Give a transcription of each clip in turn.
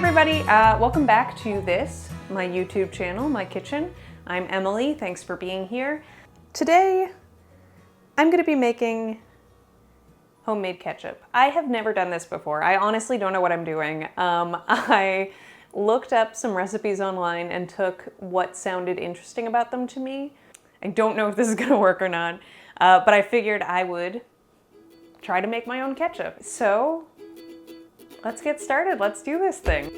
everybody, welcome back to my YouTube channel, my kitchen. I'm Emily, thanks for being here. Today, I'm gonna be making homemade ketchup. I have never done this before. I honestly don't know what I'm doing. I looked up some recipes online and took what sounded interesting about them to me. I don't know if this is gonna work or not, but I figured I would try to make my own ketchup. So, let's get started. Let's do this thing.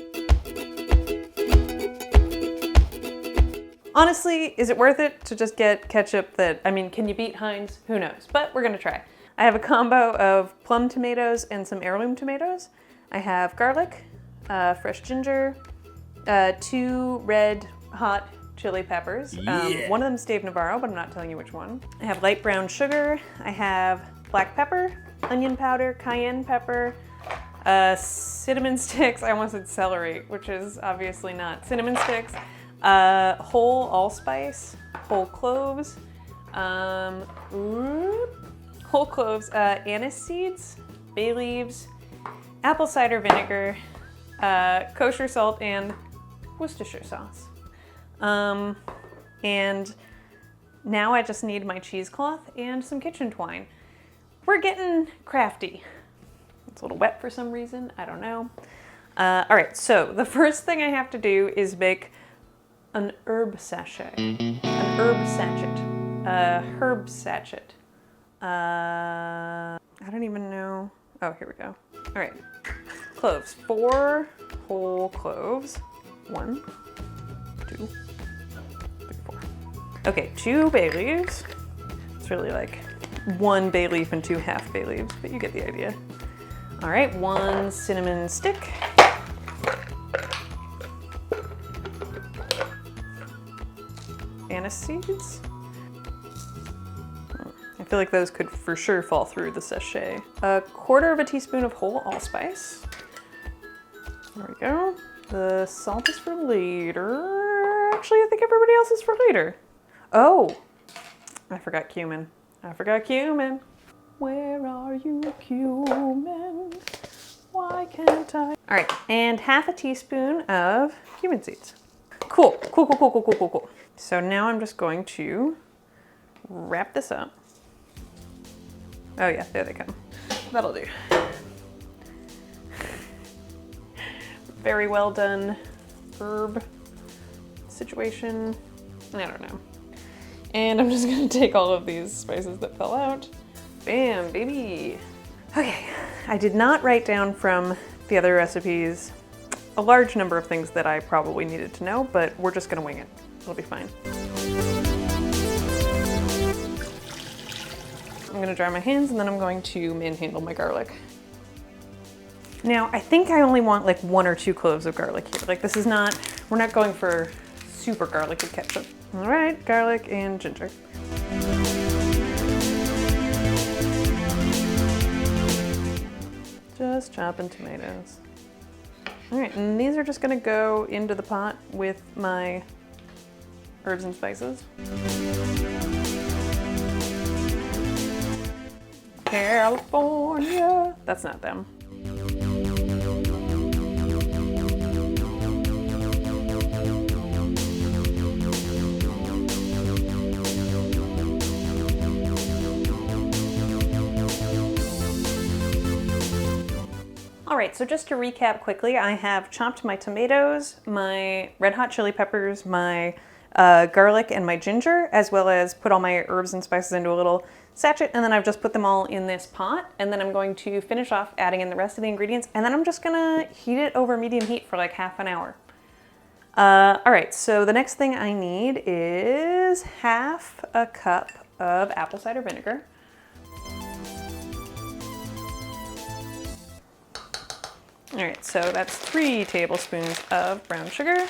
Honestly, is it worth it to just get ketchup that, I mean, can you beat Heinz? Who knows? But we're gonna try. I have a combo of plum tomatoes and some heirloom tomatoes. I have garlic, fresh ginger, 2 red hot chili peppers. One of them is Dave Navarro, but I'm not telling you which one. I have light brown sugar. I have black pepper, onion powder, cayenne pepper, cinnamon sticks. I almost said celery, which is obviously not. Cinnamon sticks, whole allspice, whole cloves, anise seeds, bay leaves, apple cider vinegar, kosher salt, and Worcestershire sauce. And now I just need my cheesecloth and some kitchen twine. We're getting crafty. It's a little wet for some reason, I don't know. All right, so the first thing I have to do is make an herb sachet. An herb sachet. Herb sachet. I don't even know. Oh, here we go. All right, cloves. 4 whole cloves. 1, 2, 3, 4. Okay, 2 bay leaves. It's really like 1 bay leaf and 2 half bay leaves, but you get the idea. All right, 1 cinnamon stick. Anise seeds. I feel like those could for sure fall through the sachet. 1/4 teaspoon of whole allspice. There we go. The salt is for later. Actually, I think everybody else is for later. Oh, I forgot cumin. I forgot cumin. Where are you, cumin? Why can't I? All right, and 1/2 teaspoon of cumin seeds. Cool. So now I'm just going to wrap this up. Oh yeah, there they come. That'll do. Very well done herb situation. I don't know. And I'm just gonna take all of these spices that fell out. Bam, baby. Okay, I did not write down from the other recipes a large number of things that I probably needed to know, but we're just gonna wing it. It'll be fine. I'm gonna dry my hands and then I'm going to manhandle my garlic. Now, I think I only want like 1 or 2 cloves of garlic here. Like this is not, we're not going for super garlicky ketchup. All right, garlic and ginger. Just chopping tomatoes. All right, and these are just gonna go into the pot with my herbs and spices. California. That's not them. All right, so just to recap quickly, I have chopped my tomatoes, my red hot chili peppers, my garlic, and my ginger, as well as put all my herbs and spices into a little sachet, and then I've just put them all in this pot, and then I'm going to finish off adding in the rest of the ingredients, and then I'm just gonna heat it over medium heat for like half an hour. All right, so the next thing I need is 1/2 cup of apple cider vinegar. All right, so that's 3 tablespoons of brown sugar.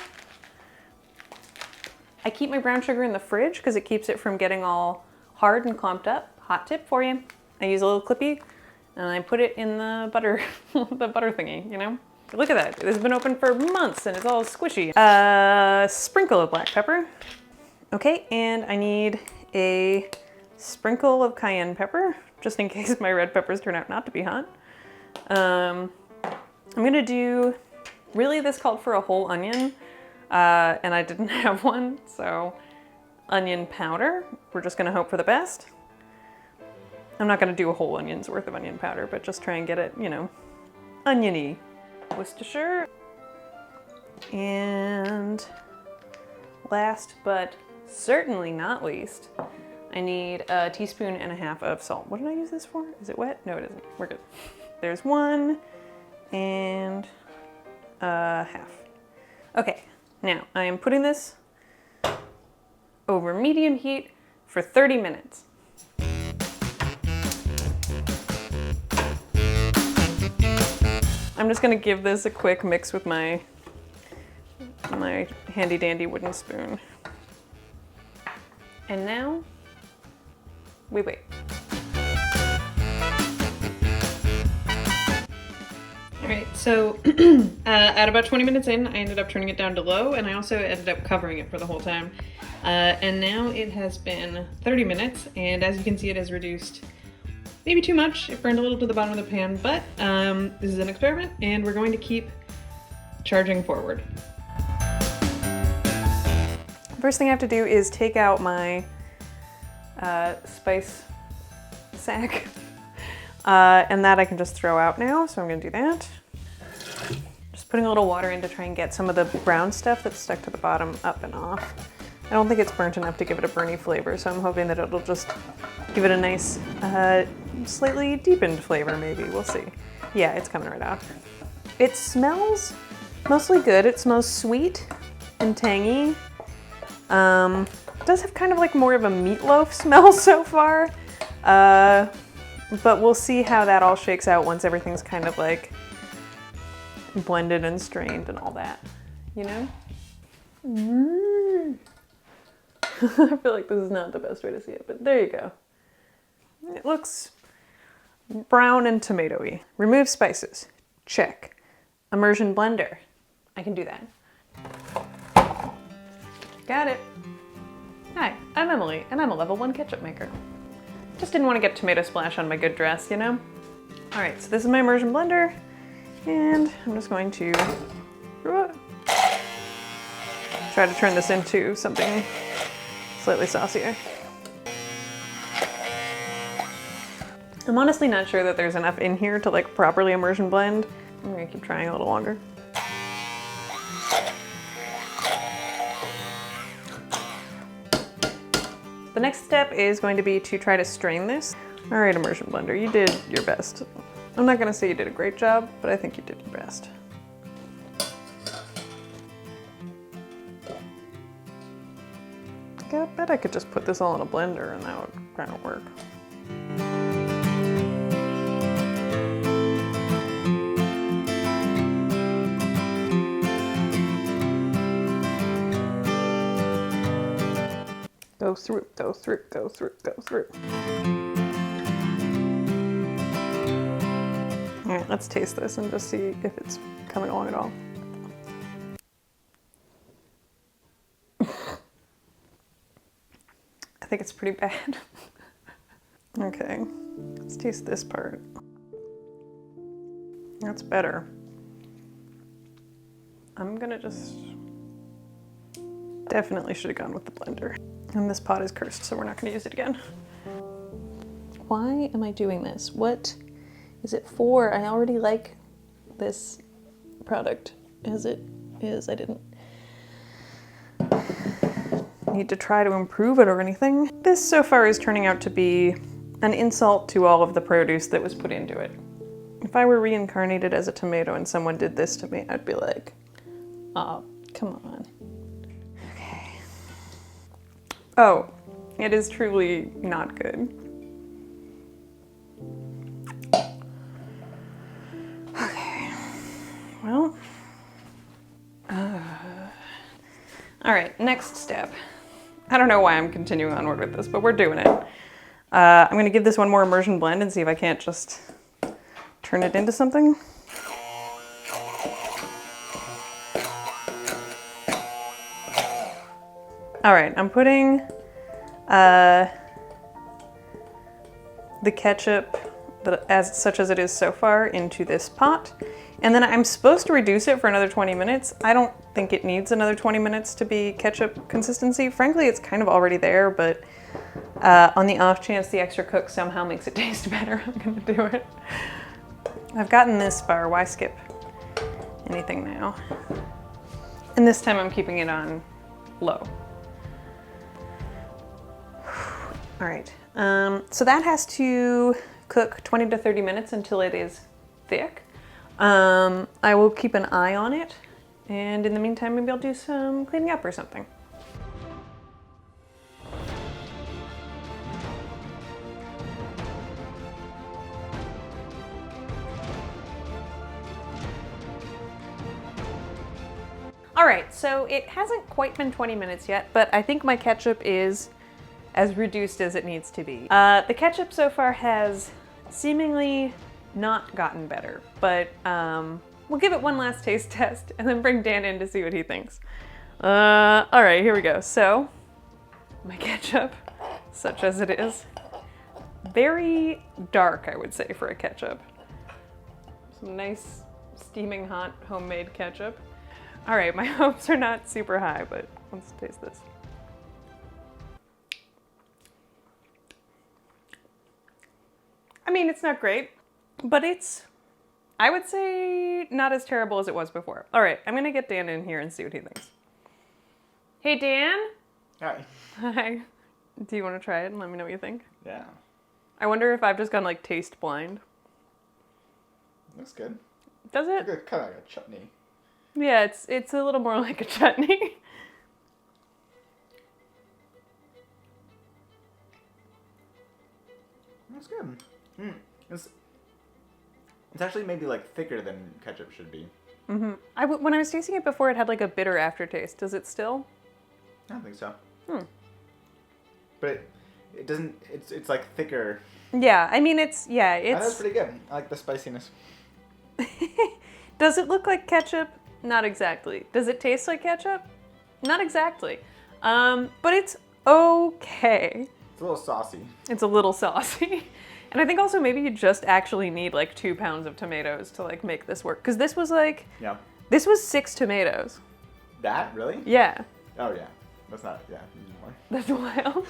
I keep my brown sugar in the fridge because it keeps it from getting all hard and clumped up. Hot tip for you. I use a little clippy and I put it in the butter, the butter thingy, you know? Look at that, it's been open for months and it's all squishy. Sprinkle of black pepper. Okay, and I need a sprinkle of cayenne pepper, just in case my red peppers turn out not to be hot. I'm gonna do Really, this called for a whole onion, and I didn't have one, so onion powder. We're just gonna hope for the best. I'm not gonna do a whole onion's worth of onion powder, but just try and get it, you know, oniony. Worcestershire. And last but certainly not least, I need a teaspoon and a half of salt. What did I use this for? Is it wet? No, it isn't. We're good. There's 1 and a half. Okay, now I am putting this over medium heat for 30 minutes. I'm just gonna give this a quick mix with my handy dandy wooden spoon. And now, we wait. All right, so at about 20 minutes in, I ended up turning it down to low, and I also ended up covering it for the whole time. And now it has been 30 minutes, and as you can see, it has reduced maybe too much. It burned a little to the bottom of the pan, but this is an experiment, and we're going to keep charging forward. First thing I have to do is take out my spice sack, and that I can just throw out now, so I'm gonna do that. Just putting a little water in to try and get some of the brown stuff that's stuck to the bottom up and off. I don't think it's burnt enough to give it a burny flavor, so I'm hoping that it'll just give it a nice, slightly deepened flavor maybe, we'll see. Yeah, it's coming right off. It smells mostly good. It smells sweet and tangy. It does have kind of like more of a meatloaf smell so far, but we'll see how that all shakes out once everything's kind of like blended and strained and all that, you know? I feel like this is not the best way to see it, but there you go. It looks brown and tomatoey. Remove spices. Check. Immersion blender. I can do that. Got it. Hi, I'm Emily, and I'm a level 1 ketchup maker. Just didn't want to get tomato splash on my good dress, you know? All right, so this is my immersion blender, and I'm just going to try to turn this into something slightly saucier. I'm honestly not sure that there's enough in here to like properly immersion blend. I'm gonna keep trying a little longer. The next step is going to be to try to strain this. All right, immersion blender, you did your best. I'm not gonna say you did a great job, but I think you did your best. I bet I could just put this all in a blender and that would kind of work. Go through, go through, go through, go through. All right, let's taste this and just see if it's coming along at all. I think it's pretty bad. Okay, let's taste this part. That's better. I'm gonna just... Definitely should have gone with the blender. And this pot is cursed, so we're not gonna use it again. Why am I doing this? What is it for? I already like this product as it is. I didn't need to try to improve it or anything. This so far is turning out to be an insult to all of the produce that was put into it. If I were reincarnated as a tomato and someone did this to me, I'd be like, oh, come on. Okay. Oh, it is truly not good. Okay, well, all right, next step. I don't know why I'm continuing onward with this, but we're doing it. I'm gonna give this one more immersion blend and see if I can't just turn it into something. All right, I'm putting the ketchup such as it is so far, into this pot. And then I'm supposed to reduce it for another 20 minutes. I don't think it needs another 20 minutes to be ketchup consistency. Frankly, it's kind of already there, but on the off chance the extra cook somehow makes it taste better, I'm gonna do it. I've gotten this far, why skip anything now? And this time I'm keeping it on low. All right, so that has to cook 20 to 30 minutes until it is thick. I will keep an eye on it, and in the meantime, maybe I'll do some cleaning up or something. All right, so it hasn't quite been 20 minutes yet, but I think my ketchup is as reduced as it needs to be. The ketchup so far has seemingly not gotten better, but we'll give it one last taste test and then bring Dan in to see what he thinks. All right, here we go. So, my ketchup, such as it is, very dark, I would say, for a ketchup. Some nice, steaming hot, homemade ketchup. All right, my hopes are not super high, but let's taste this. I mean, it's not great, but it's, I would say, not as terrible as it was before. All right, I'm gonna get Dan in here and see what he thinks. Hey, Dan? Hi. Hi. Do you wanna try it and let me know what you think? Yeah. I wonder if I've just gone like taste blind. Looks good. Does it? Kind of like a chutney. Yeah, it's a little more like a chutney. That's good. It's actually maybe like thicker than ketchup should be. Mm-hmm. When I was tasting it before, it had like a bitter aftertaste. Does it still? I don't think so. But it doesn't. It's like thicker. Yeah, I mean it's. That's pretty good. I like the spiciness. Does it look like ketchup? Not exactly. Does it taste like ketchup? Not exactly. But it's okay. It's a little saucy. It's a little saucy. And I think also maybe you just actually need like 2 pounds of tomatoes to like make this work. Because this was like, yeah. This was 6 tomatoes. That? Really? Yeah. Oh yeah. That's not, yeah. More. That's wild.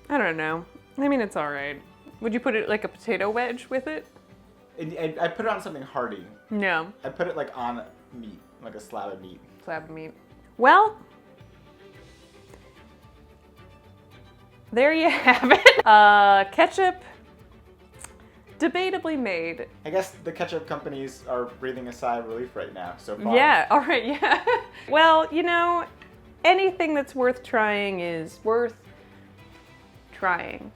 I don't know. I mean, it's all right. Would you put it like a potato wedge with it? I put it on something hearty. No. I put it like on meat, like a slab of meat. Slab of meat. Well, there you have it. Ketchup, debatably made. I guess the ketchup companies are breathing a sigh of relief right now, so far. Yeah, all right, yeah. Well, you know, anything that's worth trying is worth trying.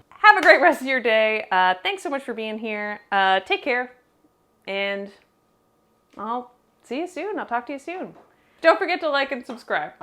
Have a great rest of your day. Thanks so much for being here. Take care, and I'll see you soon. I'll talk to you soon. Don't forget to like and subscribe.